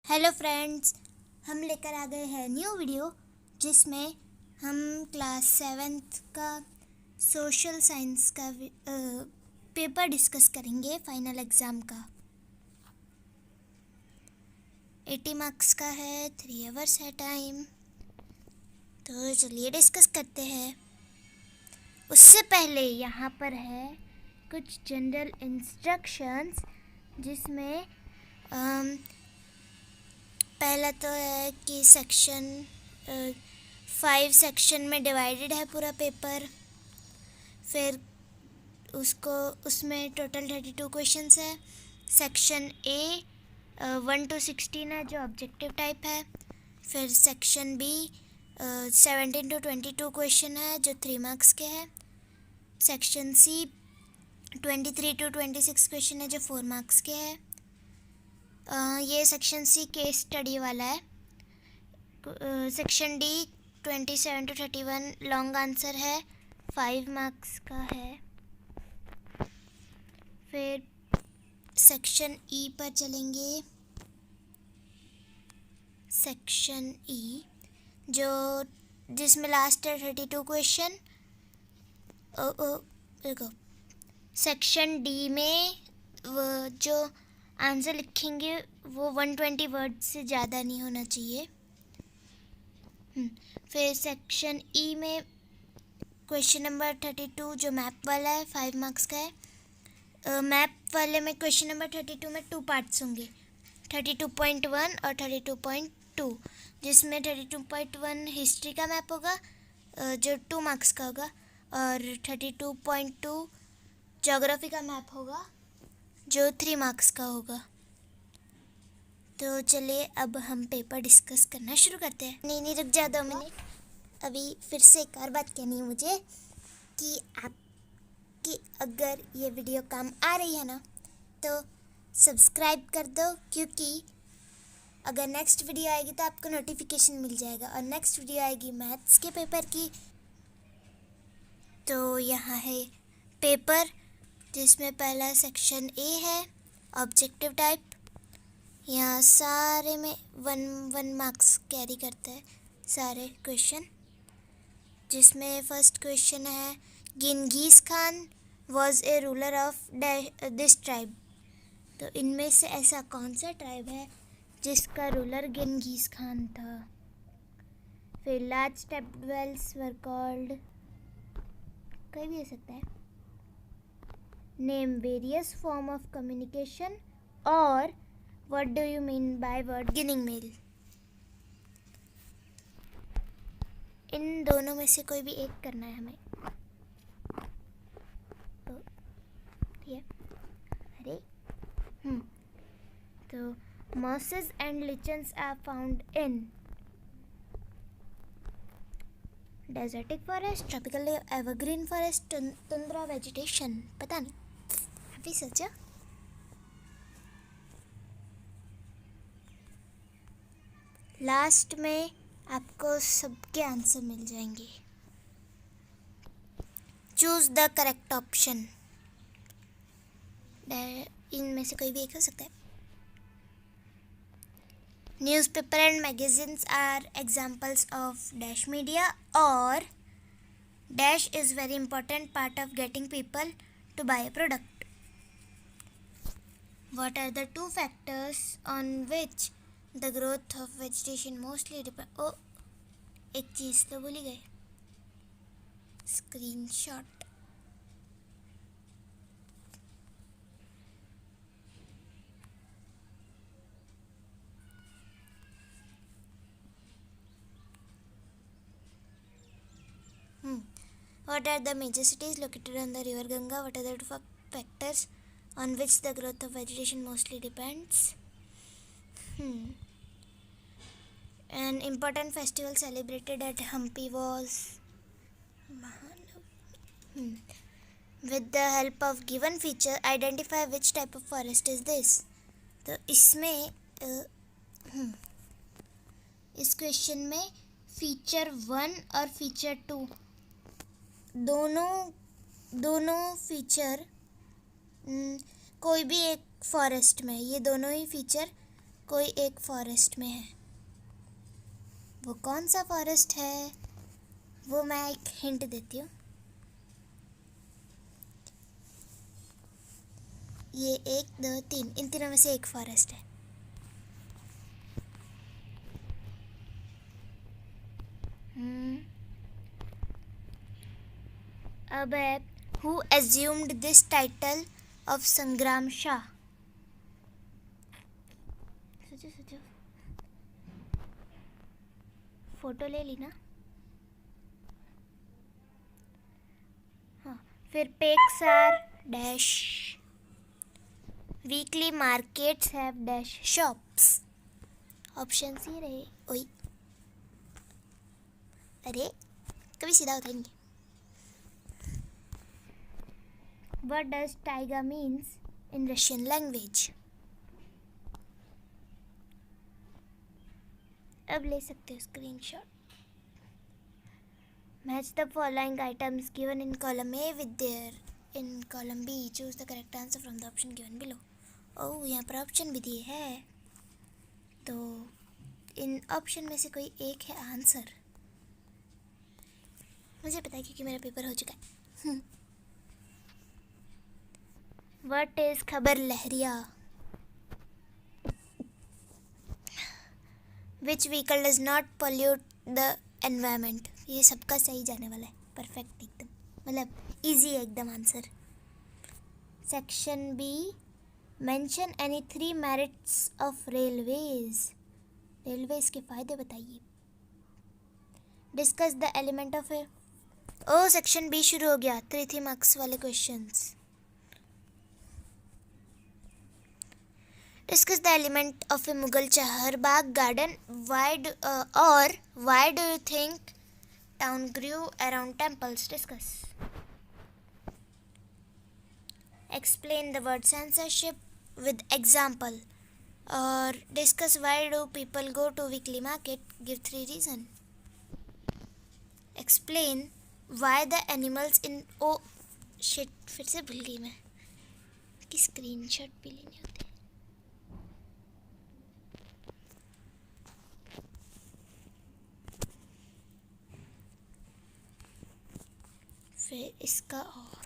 Hello friends, हम लेकर आ गए हैं न्यू वीडियो जिसमें हम क्लास 7th का सोशल साइंस का पेपर डिस्कस करेंगे। फाइनल एग्ज़ाम का 80 मार्क्स का है, 3 आवर्स है टाइम। तो चलिए डिस्कस करते हैं। उससे पहले यहाँ पर है कुछ जनरल इंस्ट्रक्शंस जिसमें पहला तो है कि सेक्शन 5 सेक्शन में डिवाइडेड है पूरा पेपर। फिर उसमें टोटल 32 क्वेश्चंस है। सेक्शन ए 1 to 16 है जो ऑब्जेक्टिव टाइप है। फिर सेक्शन बी 17 to 22 क्वेश्चन है जो 3 मार्क्स के हैं। सेक्शन सी 23 to 26 क्वेश्चन है जो 4 मार्क्स के हैं। ये सेक्शन सी केस स्टडी वाला है। Section D 27 to 31 long answer है, 5 मार्क्स का है। फिर सेक्शन ई पर चलेंगे। सेक्शन ई जो जिसमें लास्ट है 32 क्वेश्चन। देखो सेक्शन डी में वो जो आंसर लिखेंगे वो 120 वर्ड से ज़्यादा नहीं होना चाहिए। फिर सेक्शन ई में क्वेश्चन नंबर 32 जो मैप वाला है 5 मार्क्स का है। मैप वाले में क्वेश्चन नंबर 32 में 2 पार्ट्स होंगे, 32.1 और 32.2, जिसमें 32.1 हिस्ट्री का मैप होगा जो 2 मार्क्स का होगा, और 32.2 ज्योग्राफी का मैप होगा जो 3 मार्क्स का होगा। तो चलिए अब हम पेपर डिस्कस करना शुरू करते हैं। नहीं, रुक जा 2 मिनट। अभी फिर से एक और बात कहनी है मुझे कि आपकी अगर ये वीडियो काम आ रही है ना तो सब्सक्राइब कर दो, क्योंकि अगर नेक्स्ट वीडियो आएगी तो आपको नोटिफिकेशन मिल जाएगा। और नेक्स्ट वीडियो आएगी मैथ्स के पेपर की। तो यहाँ है पेपर जिसमें पहला सेक्शन ए है ऑब्जेक्टिव टाइप। यहाँ सारे में 1 मार्क्स कैरी करते हैं सारे क्वेश्चन, जिसमें फर्स्ट क्वेश्चन है Genghis Khan was a ruler of this tribe. तो इनमें से ऐसा कौन सा ट्राइब है जिसका रूलर गिनगीस खान था। फिर large step wells were called, कोई भी हो सकता है। Name various form of communication, और what do you mean by word ginning mill. इन दोनों में से कोई भी एक करना है हमें। तो ये अरे तो mosses and lichens are found in desertic forest, tropical evergreen forest, tundra vegetation। पता नहीं, अभी सोचा। लास्ट में आपको सबके आंसर मिल जाएंगे। Choose the correct option. इनमें से कोई भी एक हो सकता है। Newspaper and magazines are examples of dash media, और dash is very important part of getting people to buy a product. What are the 2 factors on which the growth of vegetation mostly depend. ओ, एक चीज़ तो भूल ही गए, screenshot. What are the major cities located on the river Ganga? What are the 2 factors on which the growth of vegetation mostly depends? An important festival celebrated at Hampi was Mahanavami. With the help of given feature, identify which type of forest is this. तो इसमें इस question में feature 1 और feature 2 दोनों feature कोई भी एक forest में, ये दोनों ही फीचर कोई एक फॉरेस्ट में है। वो कौन सा फॉरेस्ट है वो मैं एक हिंट देती हूँ। ये 1 2 3 इन तीनों में से एक फॉरेस्ट है। अब है who assumed this title of संग्राम शाह। सोचो सोचो, फोटो ले ली ना। हाँ, फिर pecks are dash, weekly markets have dash shops. Option ही रहे। ओई, अरे कभी सीधा होता ही नहीं। What does taiga means in Russian language? अब ले सकते हो screenshot. Match the following items given in column A with their in column B. Choose the correct answer from the option given below. ओह, यहाँ पर ऑप्शन भी दिए है, तो इन ऑप्शन में से कोई एक है आंसर। मुझे पता है क्योंकि मेरा पेपर हो चुका है। What is खबर लहरिया? Which vehicle does not pollute the environment? ये सबका सही जाने वाला है, परफेक्ट एकदम, मतलब इजी है एकदम answer. Section B, mention any 3 merits of railways. Railways के फायदे बताइए। Discuss the element of A, ओ सेक्शन बी शुरू हो गया, 3 मार्क्स वाले questions. Discuss the element of a Mughal Chaharbagh garden. Why do you think town grew around temples? Discuss. Explain the word censorship with example. Or discuss why do people go to weekly market? Give 3 reasons. Explain why the animals in shit, फिर से भूल गई मैं कि screenshot भी लेने होते हैं। फिर इसका और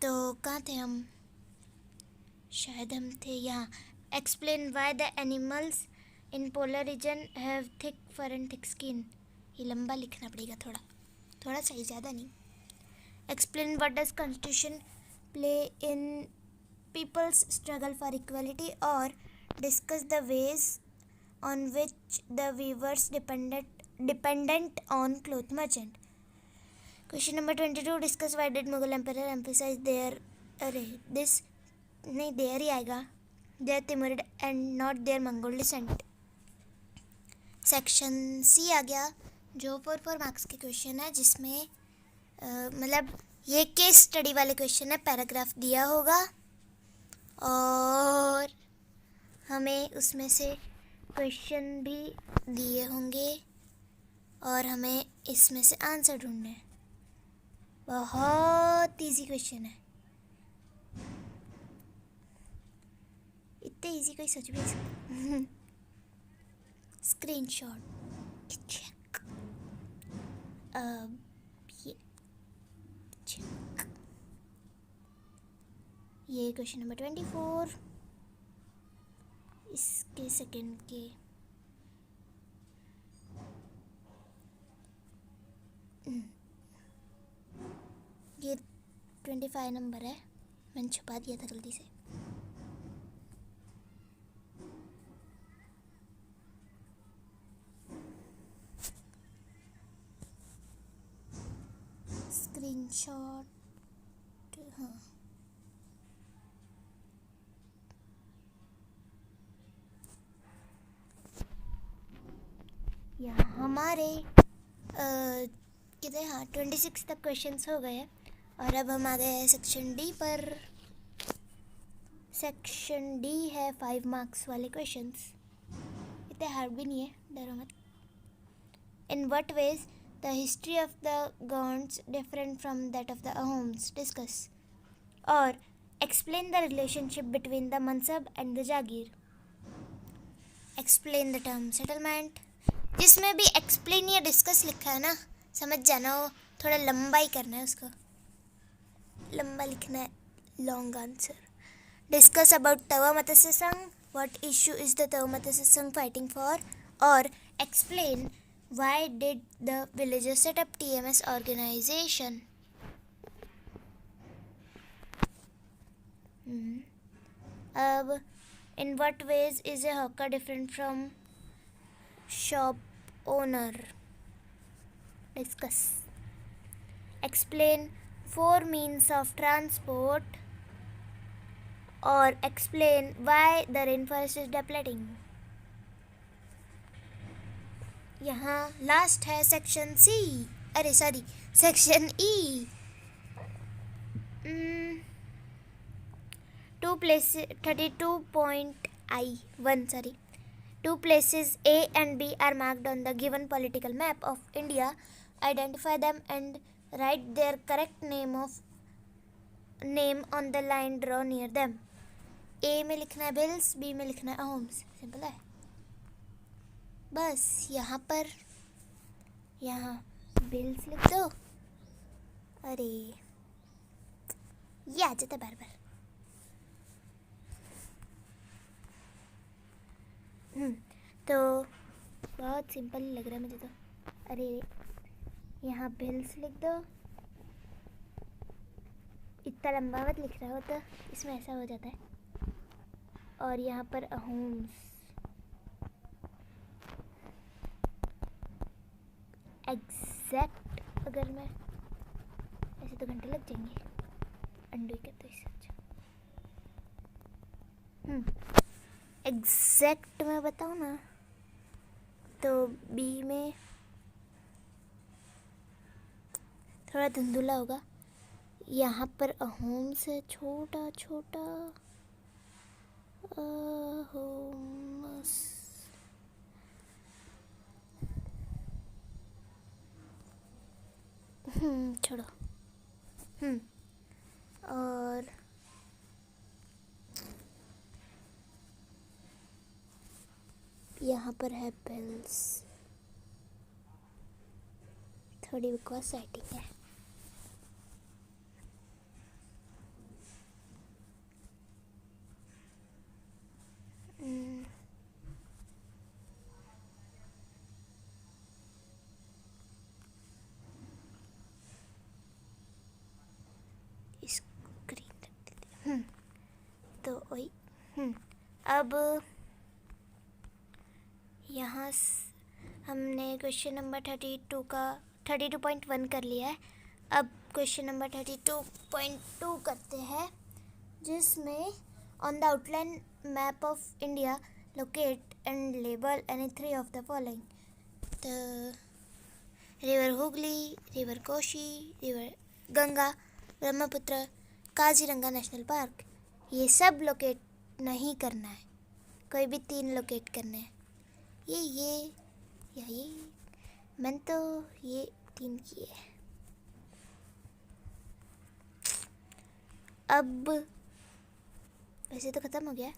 तो कहाँ थे हम? शायद हम थे यहाँ। Explain why the animals in polar region have thick fur and thick skin. ये लंबा लिखना पड़ेगा, थोड़ा सही, ज़्यादा नहीं। Explain what does constitution play in people's struggle for equality. और discuss the ways on which the weavers dependent on cloth merchant. Question number 22, discuss why did Mughal empire emphasise their, अरे दिस नहीं, देयर ही आएगा, their Timurid and not their Mongol decent. Section C आ गया जो 4 marks के question है, जिसमें मतलब ये केस स्टडी वाले क्वेश्चन है। पैराग्राफ दिया होगा और हमें उसमें से क्वेश्चन भी दिए होंगे और हमें इसमें से आंसर ढूंढने हैं। बहुत इजी क्वेश्चन है, इतने इजी कोई सोच भी नहीं सकता। Screenshot check. अब ये चेक, ये क्वेश्चन नंबर 24, इसके सेकंड के ये 25 नंबर है, मैंने छुपा दिया था गलती से। स्क्रीनशॉट, हाँ यहाँ हमारे कितने, हाँ 26 तक क्वेश्चंस हो गए। और अब हम आ गए हैं सेक्शन डी पर। सेक्शन डी है 5 मार्क्स वाले क्वेश्चंस, इतने हार्ड भी नहीं है, डरो मत। In what ways the history of the gods different from that of the homes? Discuss. और explain the relationship between the mansab and the jagir. Explain the term settlement. जिसमें भी एक्सप्लेन या डिस्कस लिखा है ना, समझ जाना, वो थोड़ा लंबा ही करना है, उसको लंबा लिखना है, long answer. Discuss about Tawa Matsya Sangh. What issue is the Tawa Matsya Sangh fighting for. और explain why did the villagers set up TMS organisation. अब in what ways is a hawker different from shop owner. Discuss. Explain 4 means of transport. और explain why the rainforest is depleting. यहाँ last है section C. अरे sorry, section E. 2 places 32.I1 sorry. 2 places A and B are marked on the given political map of India. Identify them and write their correct name on the line drawn near them. A में लिखना है bills, B में लिखना है Ahoms. Simple है. बस यहाँ bills लिख दो. अरे ये आ जाता बार बार. तो बहुत सिंपल लग रहा है मुझे तो. अरे यहाँ बिल्स लिख दो. इतना लंबा मत लिख रहा हो तो इसमें ऐसा हो जाता है. और यहाँ पर अहोम्स. एग्जैक्ट. अगर मैं ऐसे तो घंटे लग जाएंगे. अंडू करते इससे अच्छा. एग्जैक्ट मैं बताऊँ ना, तो बी में थोड़ा धुंधुला होगा. यहाँ पर अहोम्स है, छोटा छोटा अहोम्स. छोड़ो. और यहाँ पर है बेल्स. थोड़ी बकवास सेटिंग है. तो वही. अब यहाँ हमने क्वेश्चन नंबर 32.1 कर लिया है. अब क्वेश्चन नंबर 32.2 करते हैं, जिसमें on the outline map of India locate and label any 3 of the following. तो river Hooghly, river Kosi, river Ganga, Brahmaputra, Kaziranga national park. ये सब लोकेट नहीं करना है, कोई भी 3 लोकेट करने हैं. ये मैंने तो ये 3 किए. अब वैसे तो ख़त्म हो गया.